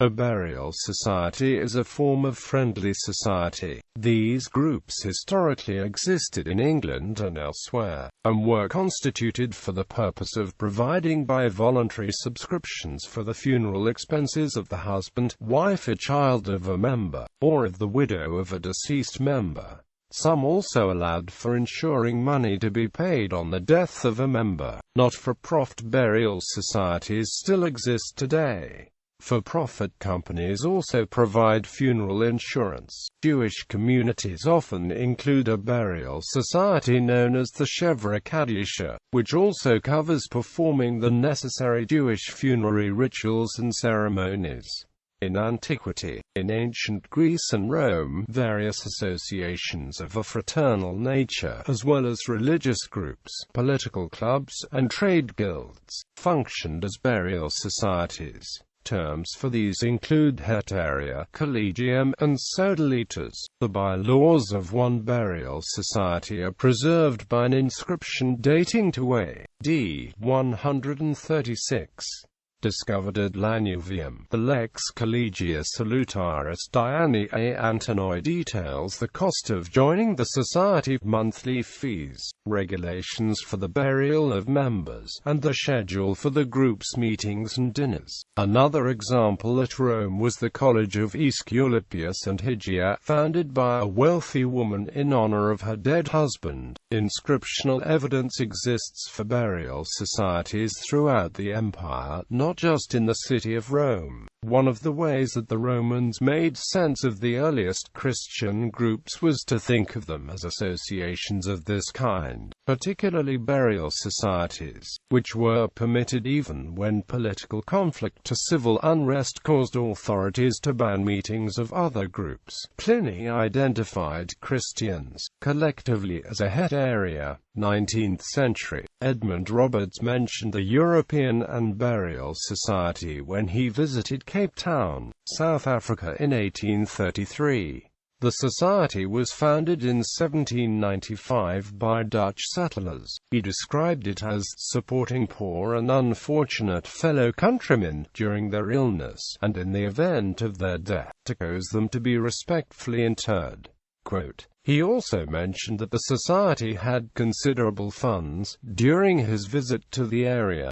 A burial society is a form of friendly society. These groups historically existed in England and elsewhere, and were constituted for the purpose of providing by voluntary subscriptions for the funeral expenses of the husband, wife or child of a member, or of the widow of a deceased member. Some also allowed for insuring money to be paid on the death of a member. Not-for-profit burial societies still exist today. For-profit companies also provide funeral insurance. Jewish communities often include a burial society known as the Shevra Kadisha, which also covers performing the necessary Jewish funerary rituals and ceremonies. In antiquity, in ancient Greece and Rome, various associations of a fraternal nature, as well as religious groups, political clubs, and trade guilds, functioned as burial societies. Terms for these include Hygeia, collegium, and sodalitas. The bylaws of one burial society are preserved by an inscription dating to A.D. 136. Discovered at Lanuvium, the Lex Collegia Salutaris Diani A. Antonoi details the cost of joining the society, monthly fees, regulations for the burial of members, and the schedule for the group's meetings and dinners. Another example at Rome was the College of Aesculapius and Hygeia, founded by a wealthy woman in honor of her dead husband. Inscriptional evidence exists for burial societies throughout the empire, not just in the city of Rome. One of the ways that the Romans made sense of the earliest Christian groups was to think of them as associations of this kind, particularly burial societies, which were permitted even when political conflict or civil unrest caused authorities to ban meetings of other groups. Pliny identified Christians, collectively, as a hetairia. 19th century, Edmund Roberts mentioned the European and Burial Society when he visited Cape Town, South Africa in 1833. The society was founded in 1795 by Dutch settlers. He described it as supporting poor and unfortunate fellow countrymen during their illness, and in the event of their death, to cause them to be respectfully interred. Quote, he also mentioned that the society had considerable funds. During his visit to the area,